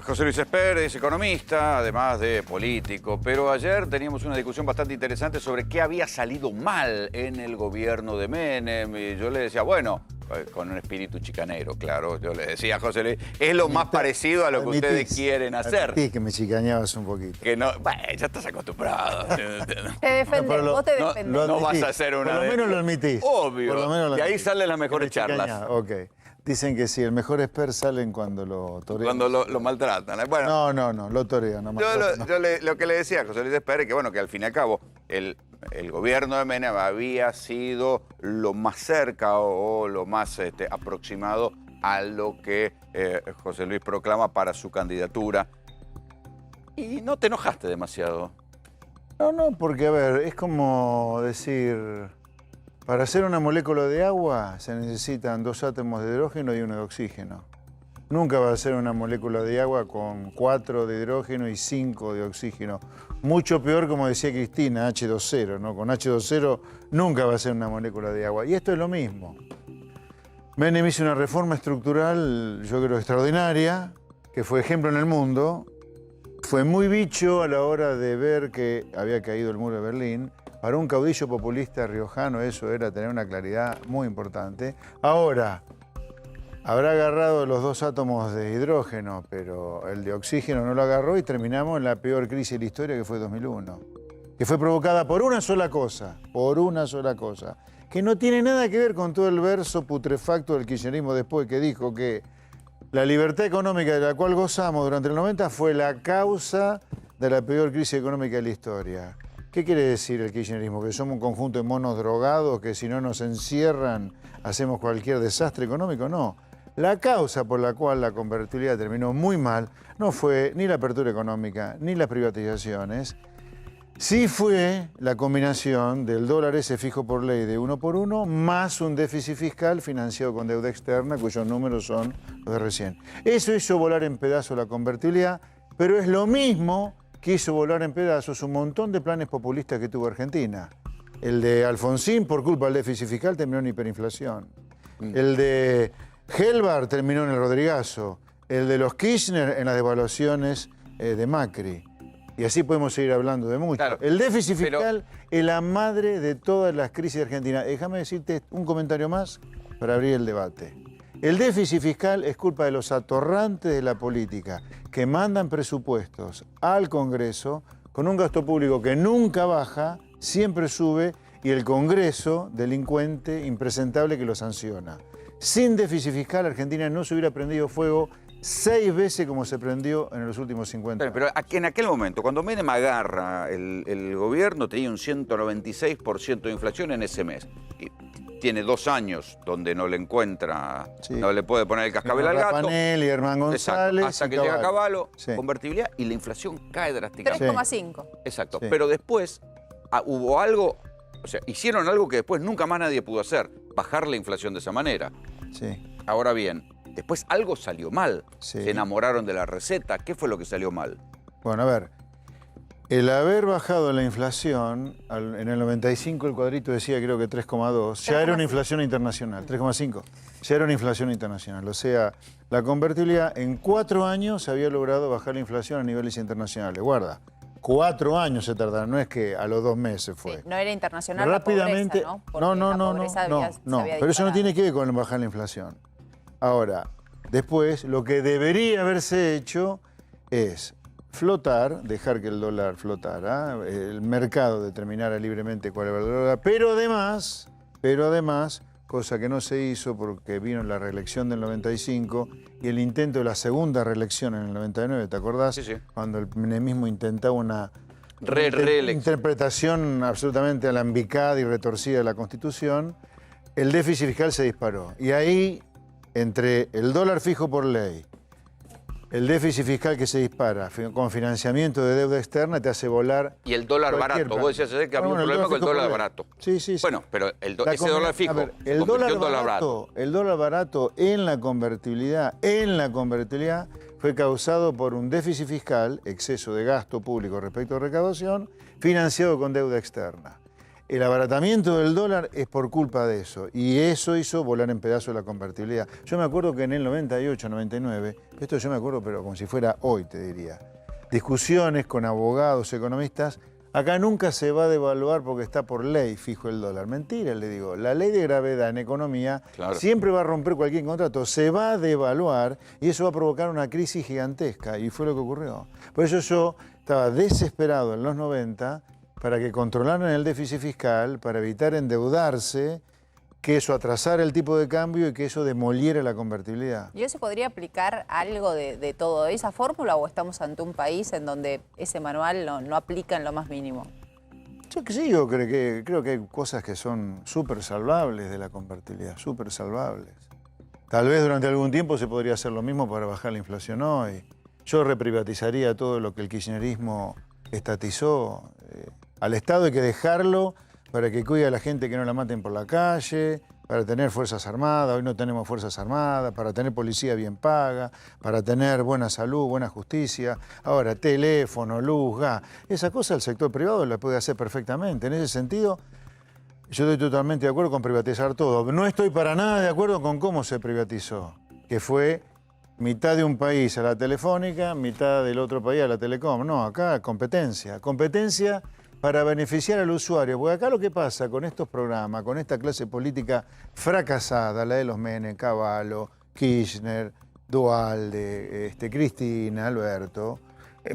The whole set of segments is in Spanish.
José Luis Esper es economista, además de político, pero ayer teníamos una discusión bastante interesante sobre qué había salido mal en el gobierno de Menem. Y yo le decía, bueno, con un espíritu chicanero, claro, yo le decía a José Luis, es lo más parecido a lo que ustedes quieren hacer. Sí, que me chicañabas un poquito. Que no, bueno, ya estás acostumbrado. Te defendés, vos te defendés. No vas a hacer una... Por lo menos lo admitís. Obvio. Por lo menos lo Y ahí admitís. salen las mejores charlas. Ok. Dicen que sí, el mejor expert salen cuando lo torean. Cuando lo maltratan. Bueno, No, lo torean. Lo que le decía a José Luis Esper es que, bueno, que al fin y al cabo el gobierno de Menem había sido lo más cerca o lo más aproximado a lo que José Luis proclama para su candidatura. Y no te enojaste demasiado. No, porque a ver, es como decir, para hacer una molécula de agua se necesitan 2 átomos de hidrógeno y 1 de oxígeno. Nunca va a ser una molécula de agua con 4 de hidrógeno y 5 de oxígeno. Mucho peor, como decía Cristina, H2O, ¿no? Con H2O nunca va a ser una molécula de agua. Y esto es lo mismo. Menem hizo una reforma estructural, yo creo, extraordinaria, que fue ejemplo en el mundo. Fue muy bicho a la hora de ver que había caído el muro de Berlín. Para un caudillo populista riojano eso era tener una claridad muy importante. Ahora, habrá agarrado los 2 átomos de hidrógeno, pero el de oxígeno no lo agarró y terminamos en la peor crisis de la historia, que fue 2001. Que fue provocada por una sola cosa, que no tiene nada que ver con todo el verso putrefacto del kirchnerismo después, que dijo que la libertad económica de la cual gozamos durante el 90 fue la causa de la peor crisis económica de la historia. ¿Qué quiere decir el kirchnerismo? ¿Que somos un conjunto de monos drogados que si no nos encierran hacemos cualquier desastre económico? No. La causa por la cual la convertibilidad terminó muy mal no fue ni la apertura económica ni las privatizaciones. Sí fue la combinación del dólar ese fijo por ley de 1 por 1 más un déficit fiscal financiado con deuda externa, cuyos números son los de recién. Eso hizo volar en pedazos la convertibilidad, pero es lo mismo que hizo volar en pedazos un montón de planes populistas que tuvo Argentina. El de Alfonsín, por culpa del déficit fiscal, terminó en hiperinflación. El de Helbar terminó en el Rodrigazo. El de los Kirchner en las devaluaciones de Macri. Y así podemos seguir hablando de mucho. Claro, el déficit fiscal es la madre de todas las crisis de Argentina. Déjame decirte un comentario más para abrir el debate. El déficit fiscal es culpa de los atorrantes de la política que mandan presupuestos al Congreso con un gasto público que nunca baja, siempre sube, y el Congreso, delincuente, impresentable, que lo sanciona. Sin déficit fiscal, Argentina no se hubiera prendido fuego 6 veces como se prendió en los últimos 50 años. Pero en aquel momento, cuando Menem agarra el gobierno, tenía un 196% de inflación en ese mes. Y tiene 2 años donde no le encuentra, no le puede poner el cascabel al gato. Rapanel y Hernán González. Exacto, hasta que llega Cavallo, sí. Convertibilidad, y la inflación cae drásticamente. 3,5. Exacto, Sí. pero después hubo algo, o sea, hicieron algo que después nunca más nadie pudo hacer, bajar la inflación de esa manera. Sí. Ahora bien, después algo salió mal. Sí. Se enamoraron de la receta. ¿Qué fue lo que salió mal? Bueno, a ver, el haber bajado la inflación, en el 95 el cuadrito decía creo que 3,2, ya era una inflación internacional, 3,5, ya era una inflación internacional. O sea, la convertibilidad en 4 años se había logrado bajar la inflación a niveles internacionales. Guarda, 4 años se tardaron, no es que a los 2 meses fue. Sí, no era internacional Rápidamente, la pobreza, ¿no? Porque la pobreza se había pero eso no disparado. tiene que ver con bajar la inflación. Ahora, después, lo que debería haberse hecho es flotar, dejar que el dólar flotara, el mercado determinara libremente cuál era el dólar, pero además, cosa que no se hizo porque vino la reelección del 95 y el intento de la segunda reelección en el 99, ¿te acordás? Sí, sí. Cuando el menemismo intentaba una Reelección. interpretación absolutamente alambicada y retorcida de la Constitución, el déficit fiscal se disparó. Y ahí, entre el dólar fijo por ley, el déficit fiscal que se dispara con financiamiento de deuda externa, te hace volar. Y el dólar cualquier barato. plan. Vos decías ayer que había un problema con el dólar barato. Sí, sí, sí. Bueno, pero La ese dólar fijo a ver, se el convirtió dólar en dólar barato. el dólar barato en la convertibilidad, fue causado por un déficit fiscal, exceso de gasto público respecto a recaudación, financiado con deuda externa. el abaratamiento del dólar es por culpa de eso. Y eso hizo volar en pedazos la convertibilidad. Yo me acuerdo que en el 98, 99, esto yo me acuerdo, pero como si fuera hoy, te diría, discusiones con abogados, economistas, acá nunca se va a devaluar porque está por ley fijo el dólar. Mentira, le digo. La ley de gravedad en economía siempre va a romper cualquier contrato, se va a devaluar y eso va a provocar una crisis gigantesca. Y fue lo que ocurrió. Por eso yo estaba desesperado en los 90 para que controlaran el déficit fiscal, para evitar endeudarse, que eso atrasara el tipo de cambio y que eso demoliera la convertibilidad. ¿Y eso podría aplicar algo de todo esa fórmula o estamos ante un país en donde ese manual no aplica en lo más mínimo? Yo creo que hay cosas que son súper salvables de la convertibilidad, súper salvables. Tal vez durante algún tiempo se podría hacer lo mismo para bajar la inflación hoy. Yo reprivatizaría todo lo que el kirchnerismo estatizó. Al Estado hay que dejarlo para que cuide a la gente que no la maten por la calle, para tener fuerzas armadas, hoy no tenemos fuerzas armadas, para tener policía bien paga, para tener buena salud, buena justicia. Ahora, teléfono, luz, gas, esa cosa el sector privado la puede hacer perfectamente. En ese sentido, yo estoy totalmente de acuerdo con privatizar todo. No estoy para nada de acuerdo con cómo se privatizó, que fue mitad de un país a la Telefónica, mitad del otro país a la Telecom. No, acá competencia. Competencia para beneficiar al usuario. Porque acá lo que pasa con estos programas, con esta clase política fracasada, la de los Menem, Cavallo, Kirchner, Duhalde, Cristina, Alberto,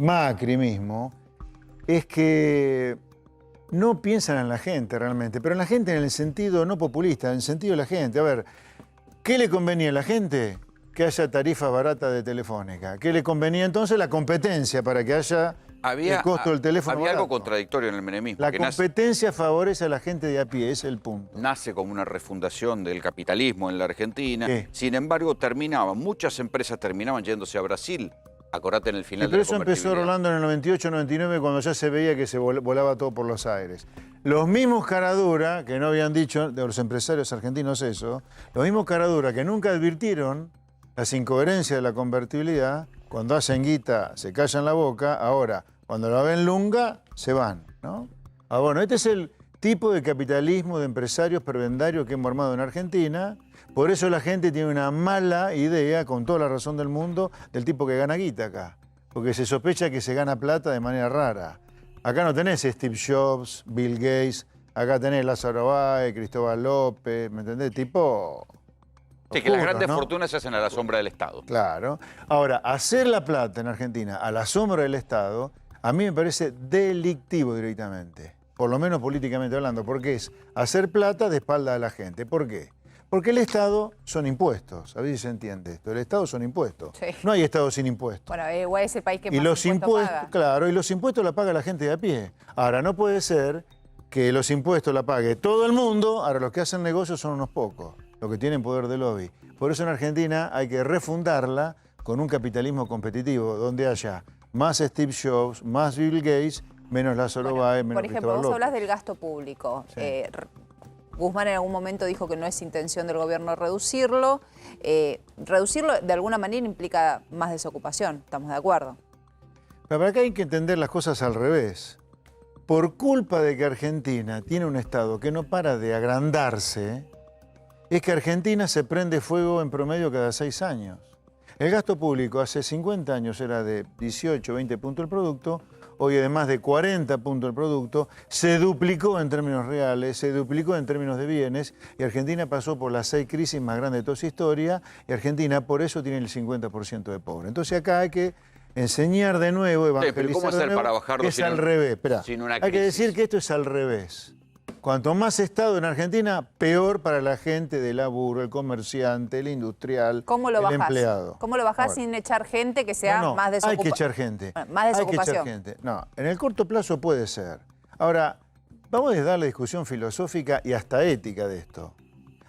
Macri mismo, es que no piensan en la gente realmente, pero en la gente en el sentido no populista, en el sentido de la gente. A ver, ¿qué le convenía a la gente? Que haya tarifas baratas de Telefónica. ¿Qué le convenía entonces? La competencia para que haya el costo del teléfono Había barato. algo contradictorio en el menemismo. La competencia favorece a la gente de a pie, es el punto. Nace como una refundación del capitalismo en la Argentina. Sí. Sin embargo, muchas empresas terminaban yéndose a Brasil. Acordate en el final de Pero la eso empezó, convertibilidad. Rolando, en el 98, 99, cuando ya se veía que se volaba todo por los aires. Los mismos caradura, que no habían dicho de los empresarios argentinos eso, los mismos caradura que nunca advirtieron las incoherencias de la convertibilidad, cuando hacen guita se callan la boca, ahora cuando la ven lunga se van, ¿no? Bueno, este es el tipo de capitalismo de empresarios prebendarios que hemos armado en Argentina, por eso la gente tiene una mala idea, con toda la razón del mundo, del tipo que gana guita acá, porque se sospecha que se gana plata de manera rara. Acá no tenés Steve Jobs, Bill Gates, acá tenés Lázaro Báez, Cristóbal López, ¿me entendés? Tipo... Sí, que las grandes fortunas se hacen a la sombra del Estado. Claro. Ahora, hacer la plata en Argentina a la sombra del Estado, a mí me parece delictivo directamente, por lo menos políticamente hablando, porque es hacer plata de espalda a la gente. ¿Por qué? Porque el Estado son impuestos, a ver si se entiende esto. El Estado son impuestos. Sí. No hay Estado sin impuestos. Bueno, igual es el país que más los impuestos paga. Claro, y los impuestos la paga la gente de a pie. Ahora, no puede ser que los impuestos la pague todo el mundo, ahora los que hacen negocios son unos pocos, los que tienen poder de lobby. Por eso en Argentina hay que refundarla con un capitalismo competitivo, donde haya más Steve Jobs, más Bill Gates, menos Lázaro Báez, menos Cristóbal López. Por ejemplo, vos hablas del gasto público. Sí. Guzmán en algún momento dijo que no es intención del gobierno reducirlo. Reducirlo de alguna manera implica más desocupación, ¿estamos de acuerdo? Pero para acá hay que entender las cosas al revés. Por culpa de que Argentina tiene un Estado que no para de agrandarse, es que Argentina se prende fuego en promedio cada 6 años. El gasto público hace 50 años era de 18, 20 puntos del producto, hoy es de más de 40 puntos del producto, se duplicó en términos reales, se duplicó en términos de bienes, y Argentina pasó por las 6 crisis más grandes de toda su historia, y Argentina por eso tiene el 50% de pobres. Entonces acá hay que enseñar de nuevo, evangelizar pero ¿cómo hacer de nuevo, para bajarlo es al revés. Esperá, hay que decir que esto es al revés. Cuanto más Estado en Argentina, peor para la gente del laburo, el comerciante, el industrial, el empleado. ¿Cómo lo bajás sin echar gente que sea más desocupada? Hay que echar gente. Más desocupación. Hay que echar gente. No, en el corto plazo puede ser. Ahora, vamos a dar la discusión filosófica y hasta ética de esto.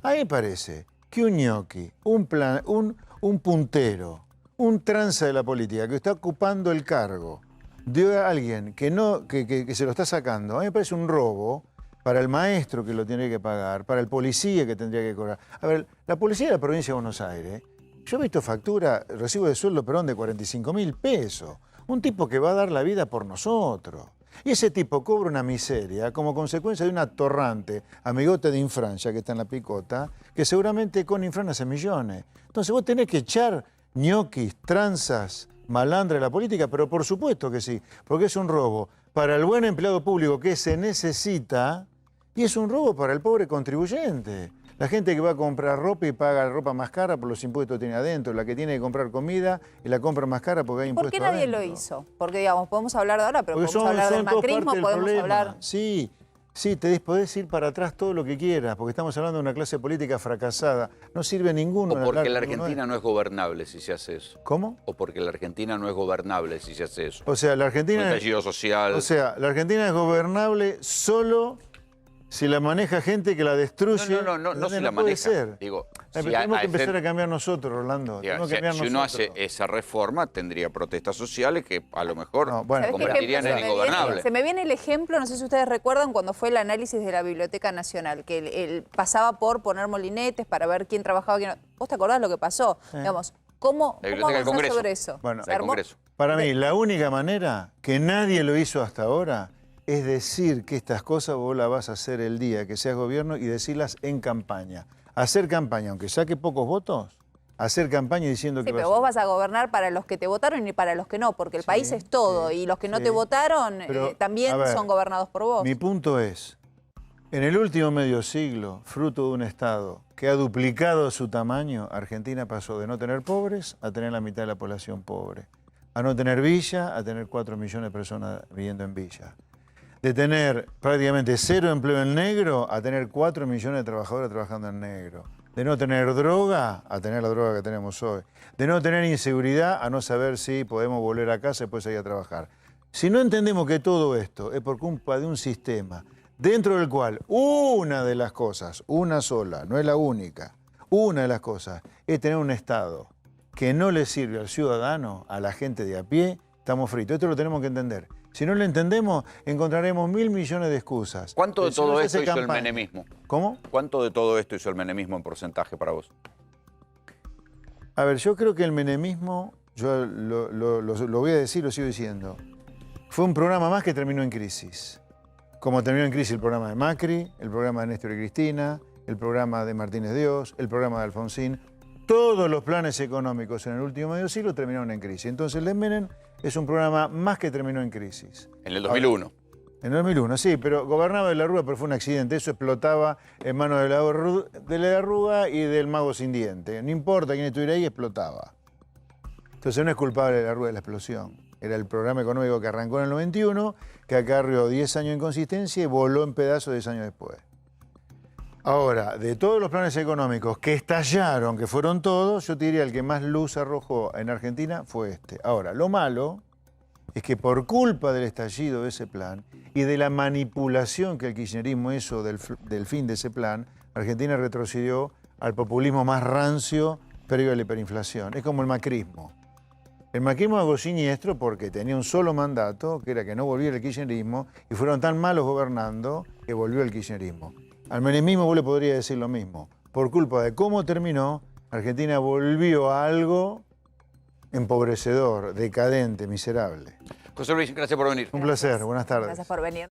A mí me parece que un ñoqui, un puntero, un tranza de la política que está ocupando el cargo de alguien que se lo está sacando, a mí me parece un robo para el maestro que lo tiene que pagar, para el policía que tendría que cobrar. A ver, la policía de la provincia de Buenos Aires, yo he visto factura, recibo de sueldo, perdón, de 45.000 pesos. Un tipo que va a dar la vida por nosotros. Y ese tipo cobra una miseria como consecuencia de un atorrante amigote de Infrancia que está en la picota, que seguramente con Infran hace millones. Entonces vos tenés que echar ñoquis, tranzas, malandra de la política, pero por supuesto que sí, porque es un robo para el buen empleado público que se necesita y es un robo para el pobre contribuyente. La gente que va a comprar ropa y paga ropa más cara por los impuestos que tiene adentro, la que tiene que comprar comida y la compra más cara porque hay impuestos adentro. ¿Por qué nadie lo hizo? Porque, digamos, podemos hablar de ahora, pero porque podemos hablar del macrismo, podemos hablar... Sí, podés ir para atrás todo lo que quieras, porque estamos hablando de una clase política fracasada. No sirve ninguno. O porque la Argentina no es gobernable si se hace eso. ¿Cómo? O porque la Argentina no es gobernable si se hace eso. O sea, la Argentina... Un estallido social. O sea, la Argentina es gobernable solo si la maneja gente que la destruye. No si la puede maneja. ser. Digo, tenemos que empezar a cambiar nosotros, Rolando. Si uno hace esa reforma, tendría protestas sociales que a lo mejor convertirían en ingobernable. Se me viene el ejemplo, no sé si ustedes recuerdan, cuando fue el análisis de la Biblioteca Nacional, que él pasaba por poner molinetes para ver quién trabajaba, quién no. ¿Vos te acordás lo que pasó? Sí. Digamos, ¿cómo avanzar sobre eso? Bueno, para mí, la única manera que nadie lo hizo hasta ahora es decir que estas cosas vos las vas a hacer el día que seas gobierno y decirlas en campaña. Hacer campaña, aunque saque pocos votos, hacer campaña diciendo que... Sí, pero vos vas a gobernar para los que te votaron y para los que no, porque el país es todo y los que no te votaron también son gobernados por vos. Mi punto es, en el último medio siglo, fruto de un Estado que ha duplicado su tamaño, Argentina pasó de no tener pobres a tener la mitad de la población pobre, a no tener villa a tener 4 millones de personas viviendo en villa. De tener prácticamente 0 empleo en negro a tener 4 millones de trabajadores trabajando en negro. De no tener droga a tener la droga que tenemos hoy. De no tener inseguridad a no saber si podemos volver a casa y después ir a trabajar. Si no entendemos que todo esto es por culpa de un sistema dentro del cual una de las cosas, una sola, no es la única, una de las cosas es tener un Estado que no le sirve al ciudadano, a la gente de a pie, estamos fritos. Esto lo tenemos que entender. Si no lo entendemos, encontraremos 1.000 millones de excusas. ¿Cuánto de todo esto hizo el menemismo? ¿Cómo? ¿Cuánto de todo esto hizo el menemismo en porcentaje para vos? A ver, yo creo que el menemismo, yo lo voy a decir, lo sigo diciendo, fue un programa más que terminó en crisis. Como terminó en crisis el programa de Macri, el programa de Néstor y Cristina, el programa de Martínez Dios, el programa de Alfonsín. Todos los planes económicos en el último medio siglo terminaron en crisis. Entonces el de Menem es un programa más que terminó en crisis. En el 2001. Ahora, en el 2001, sí, pero gobernaba de la Rúa, pero fue un accidente. Eso explotaba en manos de la Rúa y del mago sin diente. No importa quién estuviera ahí, explotaba. Entonces no es culpable de la Rúa de la explosión. Era el programa económico que arrancó en el 91, que acarrió 10 años de inconsistencia y voló en pedazos 10 años después. Ahora, de todos los planes económicos que estallaron, que fueron todos, yo te diría el que más luz arrojó en Argentina fue este. Ahora, lo malo es que por culpa del estallido de ese plan y de la manipulación que el kirchnerismo hizo del fin de ese plan, Argentina retrocedió al populismo más rancio previo a la hiperinflación. Es como el macrismo. El macrismo algo siniestro porque tenía un solo mandato, que era que no volviera el kirchnerismo, y fueron tan malos gobernando que volvió el kirchnerismo. Al menemismo vos le podría decir lo mismo. Por culpa de cómo terminó, Argentina volvió a algo empobrecedor, decadente, miserable. José Luis, gracias por venir. Un placer, buenas tardes. Gracias por venir.